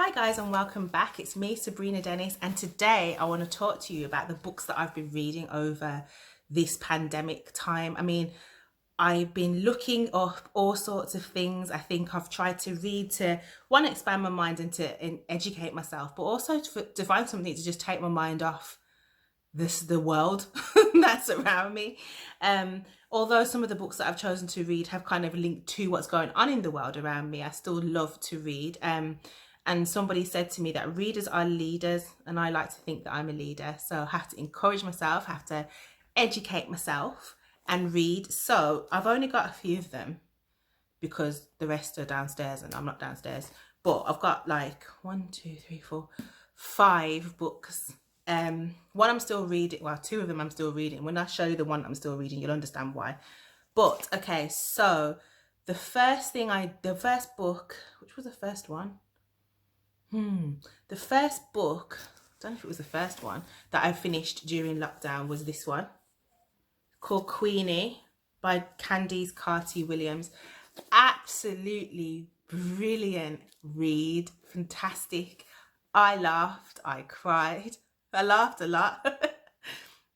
Hi guys and welcome back. It's me, Sabrina Dennis, and today I want to talk to you about the books that I've been reading over this pandemic time. I've been looking up all sorts of things. I think I've tried to read to one, expand my mind and to educate myself, but also to find something to just take my mind off the world that's around me. Although some of the books that I've chosen to read have kind of linked to what's going on in the world around me, I still love to read. And somebody said to me that readers are leaders, and I like to think that I'm a leader. So I have to encourage myself, I have to educate myself and read. So I've only got a few of them because the rest are downstairs and I'm not downstairs. But I've got like 5 books. One I'm still reading, well, 2 of them I'm still reading. When I show you the one I'm still reading, you'll understand why. But okay, so the first book, which was the first one? The first book, I don't know if it was the first one that I finished during lockdown, was this one called Queenie by Candice Carty-Williams. Absolutely brilliant read, fantastic. I laughed, I cried, I laughed a lot.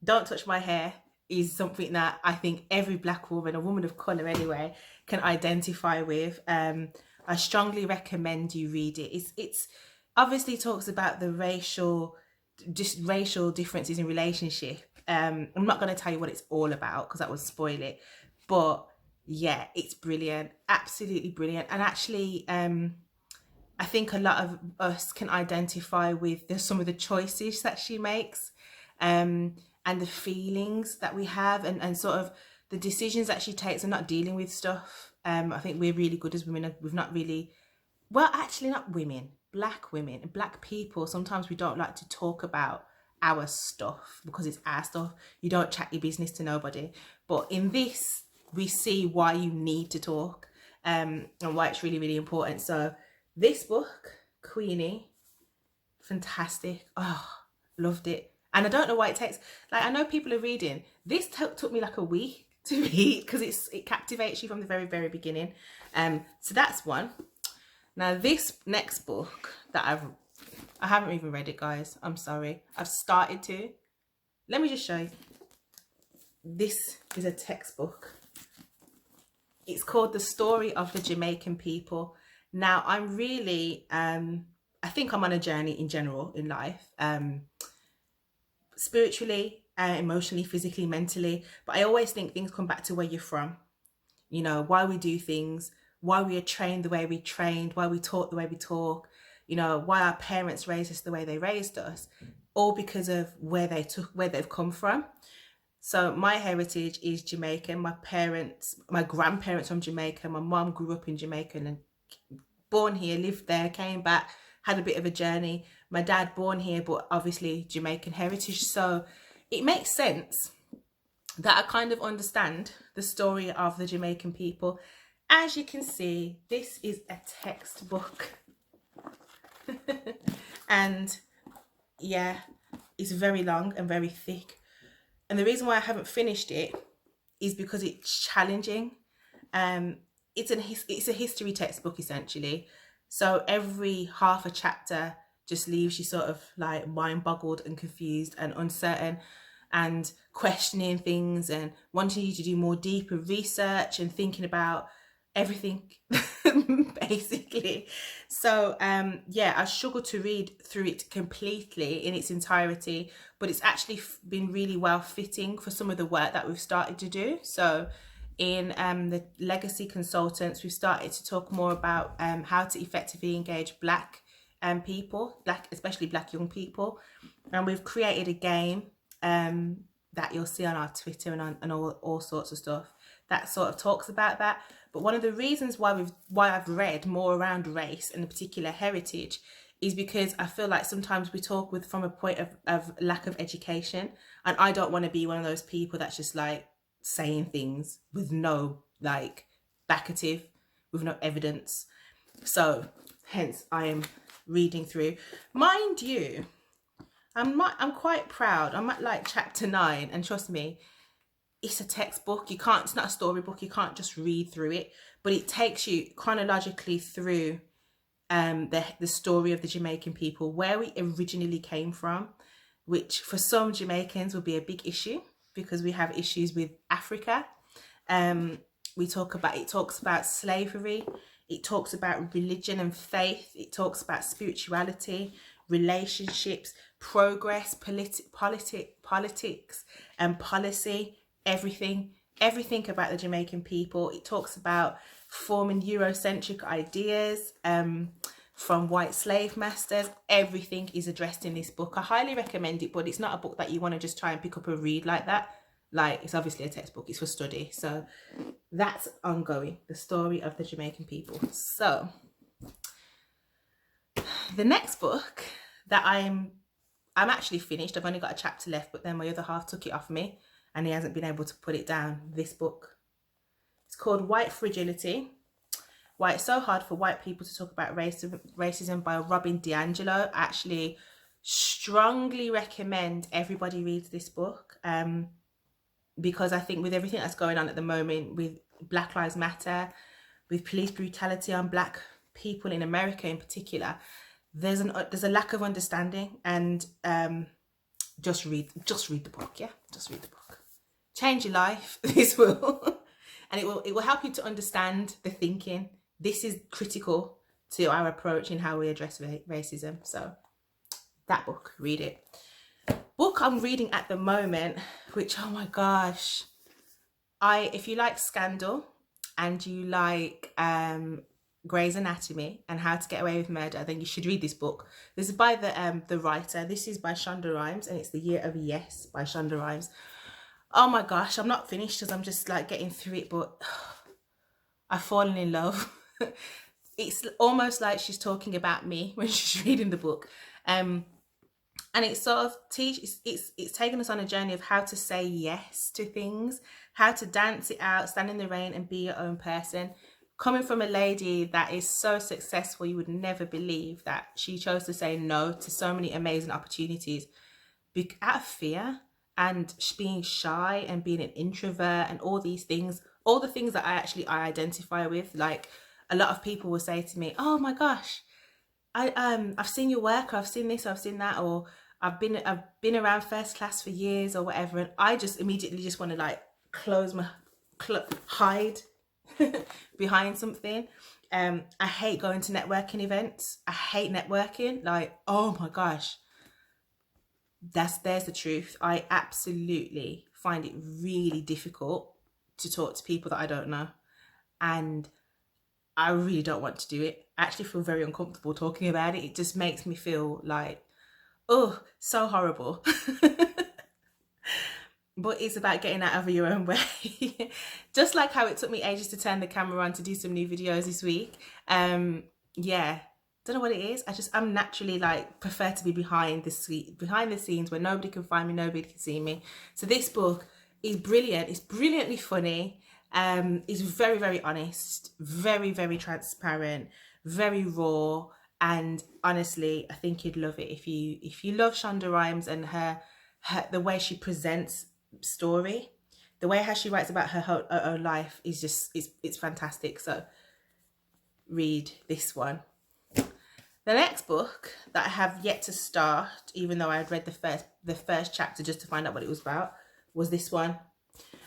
Don't Touch My Hair is something that I think every black woman, a woman of colour anyway, can identify with. I strongly recommend you read it. It's obviously talks about the racial differences in relationship. I'm not going to tell you what it's all about because that would spoil it, but yeah, it's brilliant, absolutely brilliant. And actually I think a lot of us can identify with some of the choices that she makes, and the feelings that we have, and sort of the decisions that she takes and not dealing with stuff. I think we're really good as women. We've not really, well, actually not women, black women and black people. Sometimes we don't like to talk about our stuff because it's our stuff. You don't chat your business to nobody. But in this, we see why you need to talk, and why it's really, really important. So this book, Queenie, fantastic. Oh, loved it. And I don't know why it takes, like, I know people are reading. This took me like a week to read because it captivates you from the very, very beginning. So that's one. Now this next book that I haven't even read it, guys. I'm sorry. I've started to. Let me just show you. This is a textbook. It's called The Story of the Jamaican People. Now I'm really, I think I'm on a journey in general in life. Spiritually, emotionally, physically, mentally, but I always think things come back to where you're from, you know, why we do things, why we are trained the way we trained, why we talk the way we talk, you know, why our parents raised us the way they raised us, all because of where they've come from. So my heritage is Jamaican. My grandparents from Jamaica. My mom grew up in Jamaica and born here, lived there, came back, had a bit of a journey. My dad born here, but obviously Jamaican heritage. So it makes sense that I kind of understand the story of the Jamaican people. As you can see, this is a textbook. And yeah, it's very long and very thick. And the reason why I haven't finished it is because it's challenging. It's a history textbook essentially. So every half a chapter just leaves you sort of like mind boggled and confused and uncertain and questioning things and wanting you to do more deeper research and thinking about everything basically. So yeah, I struggled to read through it completely in its entirety, but it's actually been really well fitting for some of the work that we've started to do. So in the Legacy Consultants, we've started to talk more about how to effectively engage black people, especially black young people, and we've created a game that you'll see on our Twitter and all sorts of stuff that sort of talks about that. But one of the reasons why I've read more around race and in particular heritage is because I feel like sometimes we talk from a point of lack of education, and I don't want to be one of those people that's just like saying things with no like backative, with no evidence. So hence I am reading through. Mind you, I'm quite proud. I'm at like chapter 9, and trust me, it's a textbook. It's not a storybook. You can't just read through it, but it takes you chronologically through the story of the Jamaican people, where we originally came from, which for some Jamaicans will be a big issue because we have issues with Africa. It talks about slavery, it talks about religion and faith, it talks about spirituality, relationships, progress, politics and policy, everything about the Jamaican people. It talks about forming Eurocentric ideas from white slave masters. Everything is addressed in this book. I highly recommend it, but it's not a book that you want to just try and pick up and read like that. Like, it's obviously a textbook, it's for study. So that's ongoing, the story of the Jamaican people. So the next book that I'm actually finished. I've only got a chapter left, but then my other half took it off me and he hasn't been able to put it down. This book, it's called White Fragility: Why It's So Hard for White People to Talk About Racism by Robin DiAngelo. I actually strongly recommend everybody reads this book, because I think with everything that's going on at the moment with Black Lives Matter, with police brutality on Black people in America in particular, there's a lack of understanding. And just read the book. Yeah, just read the book. Change your life. This will, and it will help you to understand the thinking. This is critical to our approach in how we address racism. So that book, read it. Book I'm reading at the moment, which, oh my gosh, if you like Scandal and you like Grey's Anatomy and How to Get Away with Murder, then you should read this book. This is by the writer. This is by Shonda Rhimes, and it's The Year of Yes by Shonda Rhimes. Oh my gosh, I'm not finished because I'm just like getting through it, but I've fallen in love. It's almost like she's talking about me when she's reading the book. And it sort of it's taken us on a journey of how to say yes to things, how to dance it out, stand in the rain and be your own person. Coming from a lady that is so successful, you would never believe that she chose to say no to so many amazing opportunities out of fear and being shy and being an introvert and all these things, all the things that I identify with. Like, a lot of people will say to me, oh my gosh, I've seen your work, or I've seen this, or I've seen that, or I've been around first class for years or whatever, and I just immediately just want to like hide behind something. I hate going to networking events. I hate networking. Like, oh my gosh, there's the truth. I absolutely find it really difficult to talk to people that I don't know, and I really don't want to do it. I actually feel very uncomfortable talking about it. It just makes me feel like, oh, so horrible. But it's about getting out of your own way. Just like how it took me ages to turn the camera on to do some new videos this week. Yeah, don't know what it is. I'm naturally like prefer to be behind the scenes where nobody can find me, nobody can see me. So this book is brilliant. It's brilliantly funny. It's very, very honest, very, very transparent, very raw. And honestly, I think you'd love it if you love Shonda Rhimes and her the way she presents story, the way how she writes about her own life is just it's fantastic. So read this one. The next book that I have yet to start, even though I had read the first chapter just to find out what it was about, was this one.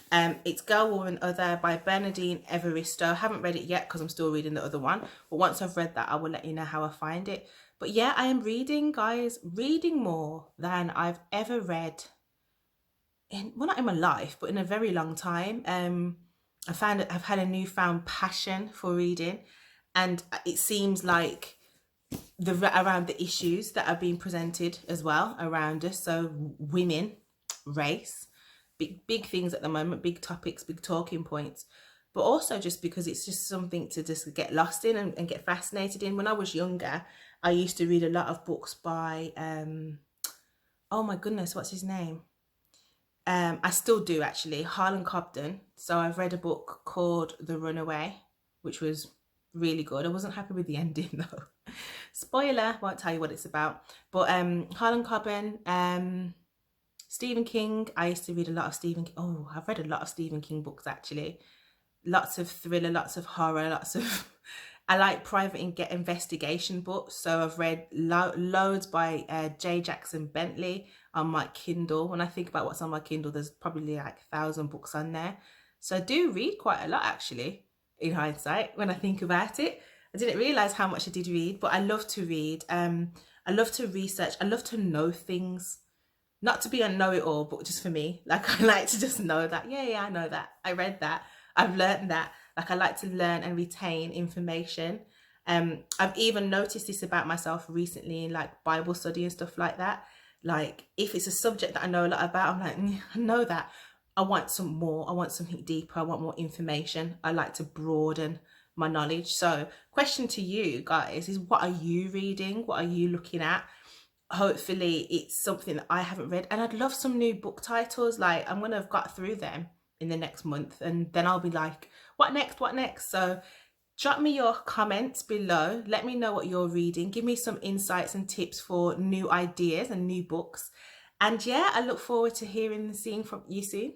It's Girl, Woman, Other by Bernardine Evaristo. I haven't read it yet because I'm still reading the other one, but once I've read that, I will let you know how I find it. But yeah, I am reading, guys, reading more than I've ever read well, not in my life, but in a very long time. I've had a newfound passion for reading, and it seems like around the issues that are being presented as well around us. So women, race, big things at the moment, big topics, big talking points, but also just because it's just something to just get lost in and get fascinated in. When I was younger, I used to read a lot of books by oh my goodness, what's his name? I still do actually, Harlan Cobden. So I've read a book called The Runaway, which was really good. I wasn't happy with the ending though. Spoiler, won't tell you what it's about. But Harlan Cobden, Stephen King. I used to read a lot of Stephen King. Oh, I've read a lot of Stephen King books actually. Lots of thriller, lots of horror, lots of I like private investigation books. So I've read loads by J. Jackson Bentley on my Kindle. When I think about what's on my Kindle, there's probably like 1,000 books on there. So I do read quite a lot, actually, in hindsight, when I think about it. I didn't realize how much I did read, but I love to read. I love to research. I love to know things. Not to be a know-it-all, but just for me. Like, I like to just know that, yeah, I know that. I read that. I've learned that. Like, I like to learn and retain information. I've even noticed this about myself recently in like Bible study and stuff like that. Like, if it's a subject that I know a lot about, I'm like, I know that. I want some more. I want something deeper. I want more information. I like to broaden my knowledge. So, question to you guys is, what are you reading? What are you looking at? Hopefully it's something that I haven't read, and I'd love some new book titles. Like, I'm gonna have got through them in the next month, and then I'll be like, what next? So drop me your comments below, let me know what you're reading, give me some insights and tips for new ideas and new books. And yeah, I look forward to hearing and seeing from you soon.